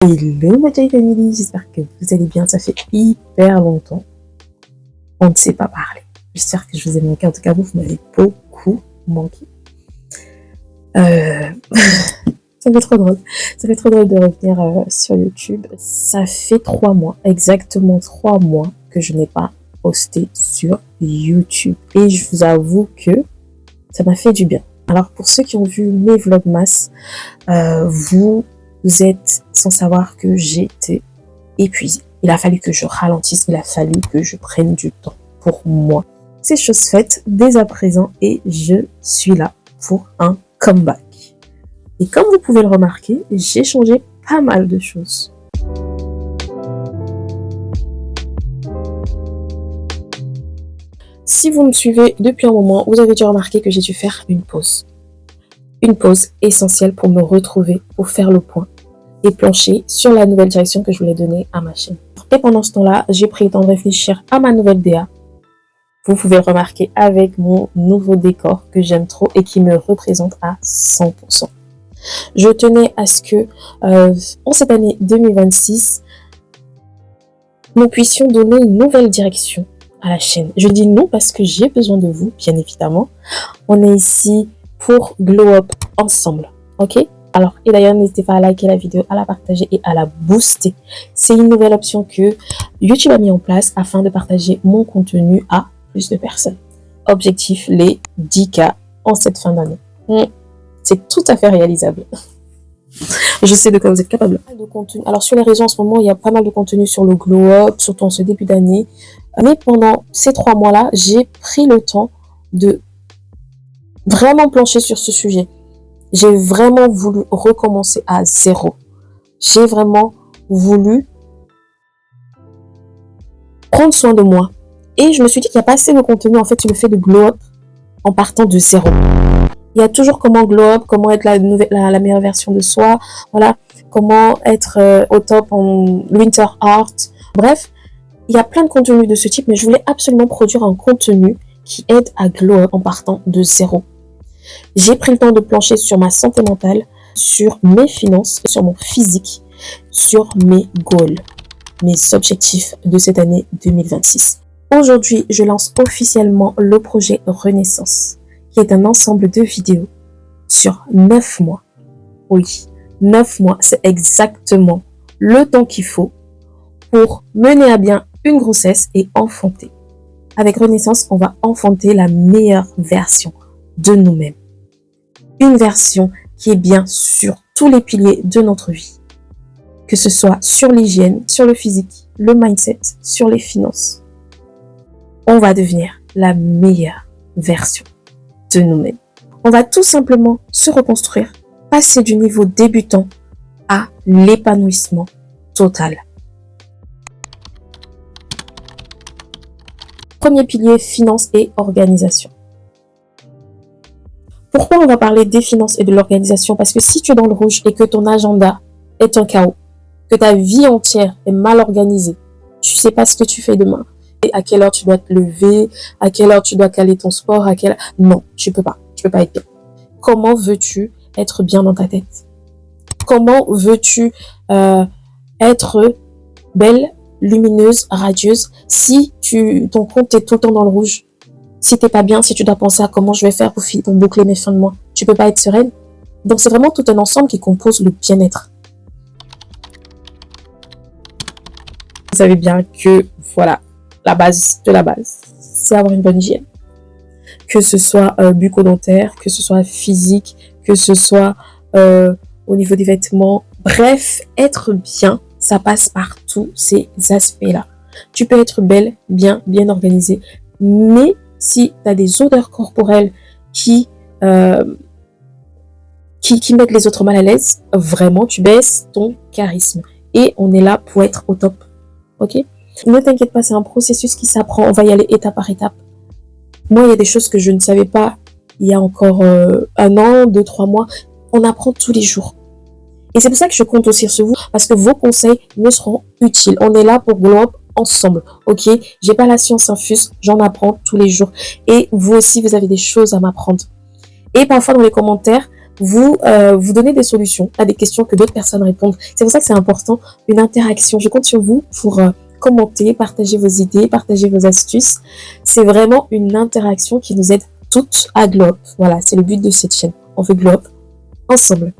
Hello ma Joy Family, j'espère que vous allez bien, ça fait hyper longtemps. On ne s'est pas parlé. J'espère que je vous ai manqué, en tout cas vous m'avez beaucoup manqué. Ça fait trop drôle. Ça fait trop drôle de revenir sur YouTube. Ça fait 3 mois, exactement 3 mois que je n'ai pas posté sur YouTube. Et je vous avoue que ça m'a fait du bien. Alors pour ceux qui ont vu mes vlogmas, vous êtes sans savoir que j'étais épuisée. Il a fallu que je ralentisse, il a fallu que je prenne du temps pour moi. C'est chose faite dès à présent et je suis là pour un comeback. Et comme vous pouvez le remarquer, j'ai changé pas mal de choses. Si vous me suivez depuis un moment, vous avez dû remarquer que j'ai dû faire une pause. Une pause essentielle pour me retrouver, pour faire le point et plancher sur la nouvelle direction que je voulais donner à ma chaîne. Et pendant ce temps-là, j'ai pris le temps de réfléchir à ma nouvelle DA. Vous pouvez le remarquer avec mon nouveau décor que j'aime trop et qui me représente à 100%. Je tenais à ce que, en cette année 2026, nous puissions donner une nouvelle direction à la chaîne. Je dis non parce que j'ai besoin de vous, bien évidemment. On est ici pour glow up ensemble, ok? Alors, et d'ailleurs, n'hésitez pas à liker la vidéo, à la partager et à la booster. C'est une nouvelle option que YouTube a mis en place afin de partager mon contenu à plus de personnes. Objectif, les 10K en cette fin d'année. C'est tout à fait réalisable. Je sais de quoi vous êtes capable. De contenu. Alors, sur les réseaux, en ce moment, il y a pas mal de contenu sur le glow up, surtout en ce début d'année. Mais pendant ces 3 mois-là, j'ai pris le temps de vraiment plancher sur ce sujet. J'ai vraiment voulu recommencer à zéro. J'ai vraiment voulu prendre soin de moi. Et je me suis dit qu'il n'y a pas assez de contenu en fait sur le fait de glow up en partant de zéro. Il y a toujours comment glow up, comment être la meilleure version de soi, voilà, comment être au top en winter art. Bref, il y a plein de contenus de ce type, mais je voulais absolument produire un contenu qui aide à glow up en partant de zéro. J'ai pris le temps de plancher sur ma santé mentale, sur mes finances, sur mon physique, sur mes goals, mes objectifs de cette année 2026. Aujourd'hui, je lance officiellement le projet Renaissance, qui est un ensemble de vidéos sur 9 mois. Oui, 9 mois, c'est exactement le temps qu'il faut pour mener à bien une grossesse et enfanter. Avec Renaissance, on va enfanter la meilleure version de nous-mêmes. Une version qui est bien sur tous les piliers de notre vie. Que ce soit sur l'hygiène, sur le physique, le mindset, sur les finances. On va devenir la meilleure version de nous-mêmes. On va tout simplement se reconstruire, passer du niveau débutant à l'épanouissement total. Premier pilier, finances et organisation. Pourquoi on va parler des finances et de l'organisation? Parce que si tu es dans le rouge et que ton agenda est un chaos, que ta vie entière est mal organisée, tu ne sais pas ce que tu fais demain, et à quelle heure tu dois te lever, à quelle heure tu dois caler ton sport, Non, tu peux pas être bien. Comment veux-tu être bien dans ta tête? Comment veux-tu être belle, lumineuse, radieuse si ton compte est tout le temps dans le rouge? Si t'es pas bien, si tu dois penser à comment je vais faire pour boucler mes fins de mois, tu peux pas être sereine. Donc c'est vraiment tout un ensemble qui compose le bien-être. Vous savez bien que voilà, la base de la base, c'est avoir une bonne hygiène. Que ce soit bucco-dentaire, que ce soit physique, que ce soit au niveau des vêtements. Bref, être bien, ça passe par tous ces aspects-là. Tu peux être belle, bien organisée, mais si tu as des odeurs corporelles qui mettent les autres mal à l'aise, vraiment, tu baisses ton charisme. Et on est là pour être au top. Ok? Ne t'inquiète pas, c'est un processus qui s'apprend. On va y aller étape par étape. Moi, il y a des choses que je ne savais pas il y a encore 1 an, 2, 3 mois. On apprend tous les jours. Et c'est pour ça que je compte aussi sur vous, parce que vos conseils me seront utiles. On est là pour glow up ensemble, ok? J'ai pas la science infuse, j'en apprends tous les jours. Et vous aussi, vous avez des choses à m'apprendre. Et parfois, dans les commentaires, vous donner des solutions à des questions que d'autres personnes répondent. C'est pour ça que c'est important, une interaction. Je compte sur vous pour commenter, partager vos idées, partager vos astuces. C'est vraiment une interaction qui nous aide toutes à glow up. Voilà, c'est le but de cette chaîne. On veut glow up ensemble.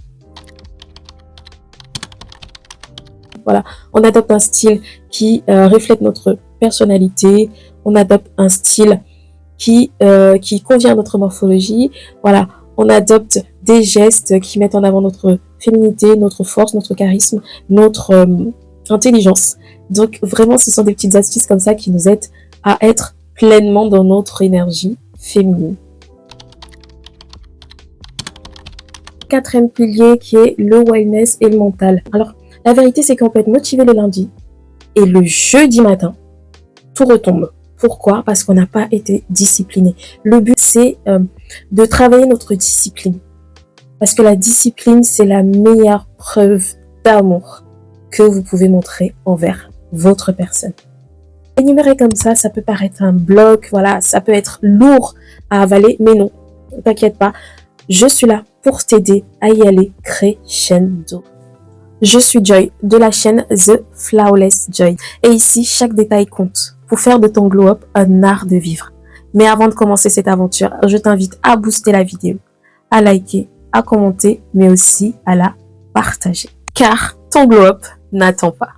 Voilà, on adopte un style qui reflète notre personnalité. On adopte un style qui convient à notre morphologie. Voilà, on adopte des gestes qui mettent en avant notre féminité, notre force, notre charisme, notre intelligence. Donc vraiment, ce sont des petites astuces comme ça qui nous aident à être pleinement dans notre énergie féminine. Quatrième pilier qui est le wellness et le mental. Alors, la vérité, c'est qu'on peut être motivé le lundi et le jeudi matin, tout retombe. Pourquoi? Parce qu'on n'a pas été discipliné. Le but, c'est de travailler notre discipline. Parce que la discipline, c'est la meilleure preuve d'amour que vous pouvez montrer envers votre personne. Énumérer comme ça peut paraître un bloc, voilà, ça peut être lourd à avaler, mais non, ne t'inquiète pas, je suis là pour t'aider à y aller crescendo. Je suis Joy de la chaîne The Flawless Joy. Et ici, chaque détail compte pour faire de ton glow up un art de vivre. Mais avant de commencer cette aventure, je t'invite à booster la vidéo, à liker, à commenter, mais aussi à la partager. Car ton glow up n'attend pas.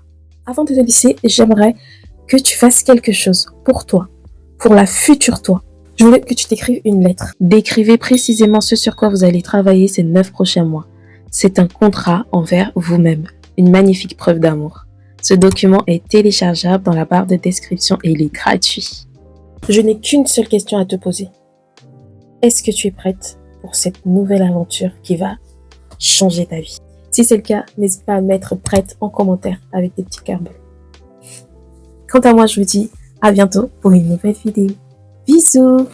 Avant de te laisser, j'aimerais que tu fasses quelque chose pour toi, pour la future toi. Je voulais que tu t'écrives une lettre. Décrivez précisément ce sur quoi vous allez travailler ces 9 prochains mois. C'est un contrat envers vous-même, une magnifique preuve d'amour. Ce document est téléchargeable dans la barre de description et il est gratuit. Je n'ai qu'une seule question à te poser. Est-ce que tu es prête pour cette nouvelle aventure qui va changer ta vie? Si c'est le cas, n'hésite pas à mettre prête en commentaire avec des petits cœurs bleus. Quant à moi, je vous dis à bientôt pour une nouvelle vidéo. Bisous!